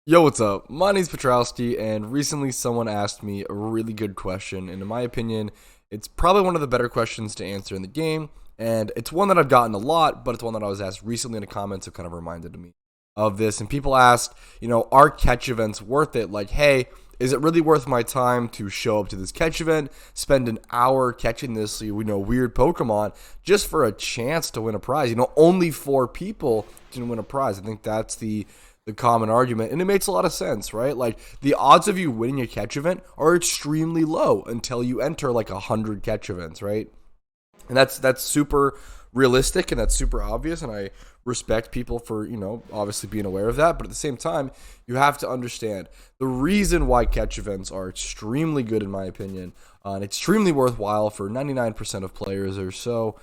Yo, what's up? My name's Patrouski, and recently someone asked me a really good question, and in my opinion, it's probably one of the better questions to answer in the game, and it's one that I've gotten a lot, but it's one that I was asked recently in the comments, it kind of reminded me of this, and people asked, are catch events worth it? Like, hey, is it really worth my time to show up to this catch event, spend an hour catching this, weird Pokemon, just for a chance to win a prize? Only 4 people can win a prize. I think that's the common argument, and it makes a lot of sense, right? Like, the odds of you winning a catch event are extremely low until you enter like 100 catch events, right? And that's super realistic, and that's super obvious, and I respect people for obviously being aware of that. But at the same time, you have to understand the reason why catch events are extremely good, in my opinion, and extremely worthwhile for 99% of players or so,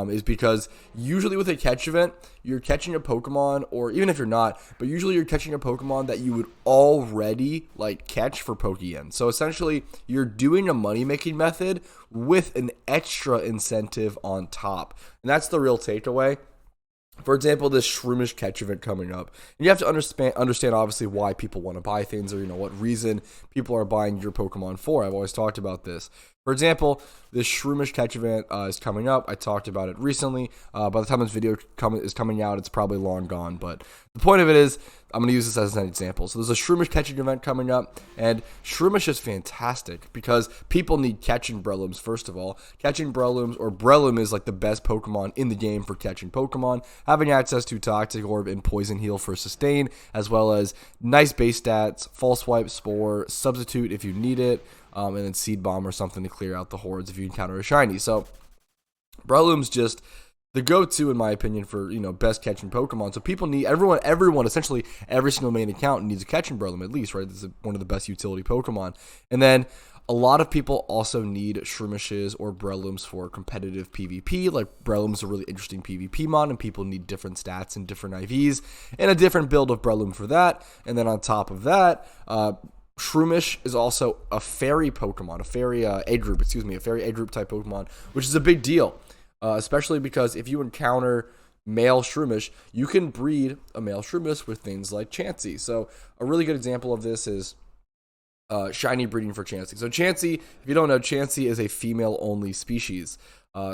is because usually with a catch event, you're catching a Pokemon, or even if you're not, but usually you're catching a Pokemon that you would already like catch for Pokeyen. So essentially, you're doing a money-making method with an extra incentive on top. And that's the real takeaway. For example, this Shroomish catch event coming up. And you have to understand obviously why people want to buy things, or what reason people are buying your Pokemon for. I've always talked about this. For example, this Shroomish catch event is coming up. I talked about it recently. By the time this video is coming out, it's probably long gone. But the point of it is, I'm going to use this as an example. So there's a Shroomish catching event coming up, and Shroomish is fantastic because people need catching Breloms, first of all. Catching Breloms, or Breloom, is like the best Pokemon in the game for catching Pokemon. Having access to Toxic Orb and Poison Heal for sustain, as well as nice base stats, False Swipe, Spore, Substitute if you need it, and then Seed Bomb or something to clear out the hordes if you encounter a shiny. So Breloom's just the go-to, in my opinion, for best catching Pokemon. So people need everyone, essentially every single main account needs a catching Breloom at least, right? This is one of the best utility Pokemon. And then a lot of people also need Shroomishes or Brelooms for competitive PvP. Like, Breloom's a really interesting PvP mod, and people need different stats and different IVs, and a different build of Breloom for that. And then on top of that, Shroomish is also a fairy Pokemon, a fairy A group type Pokemon, which is a big deal. Especially because if you encounter male Shroomish, you can breed a male Shroomish with things like Chansey. So a really good example of this is shiny breeding for Chansey. So Chansey, if you don't know, Chansey is a female-only species.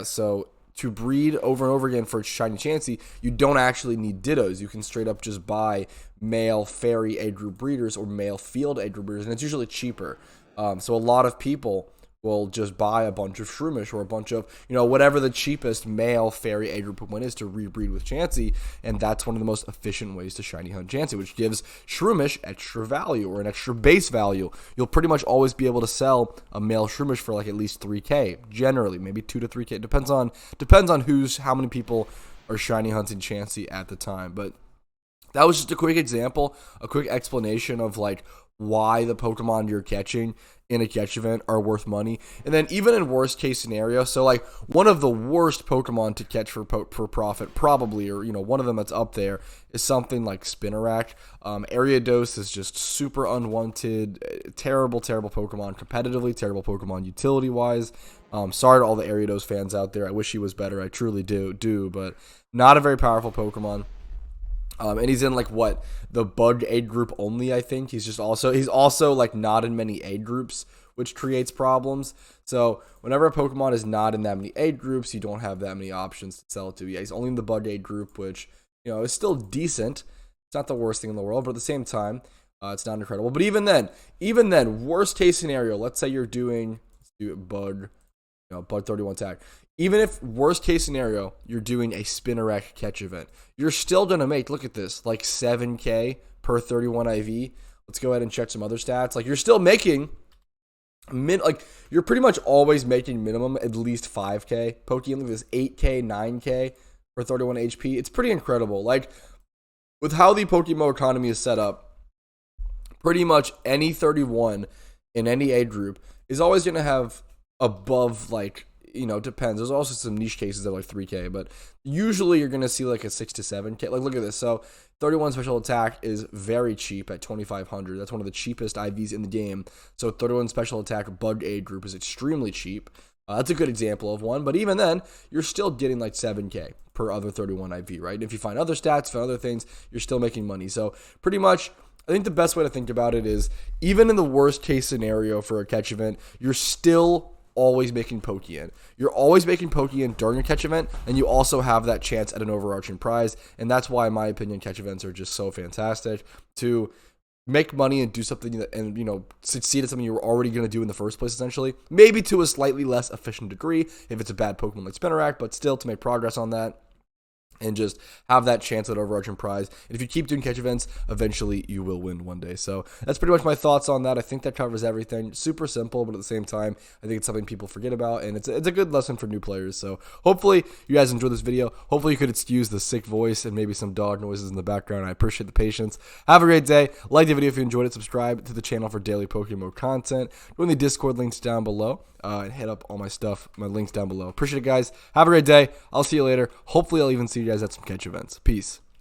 So to breed over and over again for shiny Chansey, you don't actually need Dittos. You can straight up just buy male fairy A group breeders or male field A group breeders, and it's usually cheaper. So a lot of people will just buy a bunch of Shroomish or a bunch of, whatever the cheapest male fairy A group Pokemon is to rebreed with Chansey, and that's one of the most efficient ways to shiny hunt Chansey, which gives Shroomish extra value, or an extra base value. You'll pretty much always be able to sell a male Shroomish for like at least 3K, generally, maybe 2 to 3K. Depends on how many people are shiny hunting Chansey at the time. But that was just a quick example, a quick explanation of like why the Pokemon you're catching in a catch event are worth money. And then even in worst case scenario, so like one of the worst Pokemon to catch for profit probably, or one of them that's up there, is something like Spinarak. Ariados is just super unwanted, terrible Pokemon competitively, terrible Pokemon utility wise. Sorry to all the Ariados fans out there. I wish he was better. I truly do, but not a very powerful Pokemon. And he's in like the bug A group only, I think. He's also like not in many A groups, which creates problems. So whenever a Pokemon is not in that many A groups, you don't have that many options to sell it to. Yeah, he's only in the bug A group, which is still decent. It's not the worst thing in the world, but at the same time, it's not incredible. But even then, worst case scenario, let's say you're doing bug 31 tag. Even if, worst case scenario, you're doing a Spinarak catch event, you're still going to make, look at this, like 7K per 31 IV. Let's go ahead and check some other stats. Like, you're still making, you're pretty much always making minimum at least 5K. Pokeyen, look at this, 8K, 9K for 31 HP. It's pretty incredible. Like, with how the PokeMMO economy is set up, pretty much any 31 in any A group is always going to have above, like, depends. There's also some niche cases that are like 3K, but usually you're going to see like a 6 to 7K. Like, look at this. So 31 special attack is very cheap at 2,500. That's one of the cheapest IVs in the game. So 31 special attack bug A group is extremely cheap. That's a good example of one, but even then, you're still getting like 7K per other 31 IV, right? And if you find other stats, for other things, you're still making money. So pretty much I think the best way to think about it is, even in the worst case scenario for a catch event, you're still always making Pokeyen. You're always making Pokeyen during a catch event, and you also have that chance at an overarching prize. And that's why, in my opinion, catch events are just so fantastic to make money and do something that, and succeed at something you were already going to do in the first place, essentially. Maybe to a slightly less efficient degree if it's a bad Pokemon like Spinarak, but still to make progress on that and just have that chance at overarching prize. And if you keep doing catch events, eventually you will win one day. So that's pretty much my thoughts on that. I think that covers everything. Super simple, but at the same time, I think it's something people forget about, and it's a good lesson for new players. So hopefully you guys enjoyed this video. Hopefully you could excuse the sick voice and maybe some dog noises in the background. I appreciate the patience. Have a great day. Like the video if you enjoyed it. Subscribe to the channel for daily PokeMMO content. Join the Discord links down below. And hit up all my stuff, my links down below. Appreciate it, guys. Have a great day. I'll see you later. Hopefully, I'll even see you guys at some catch events. Peace.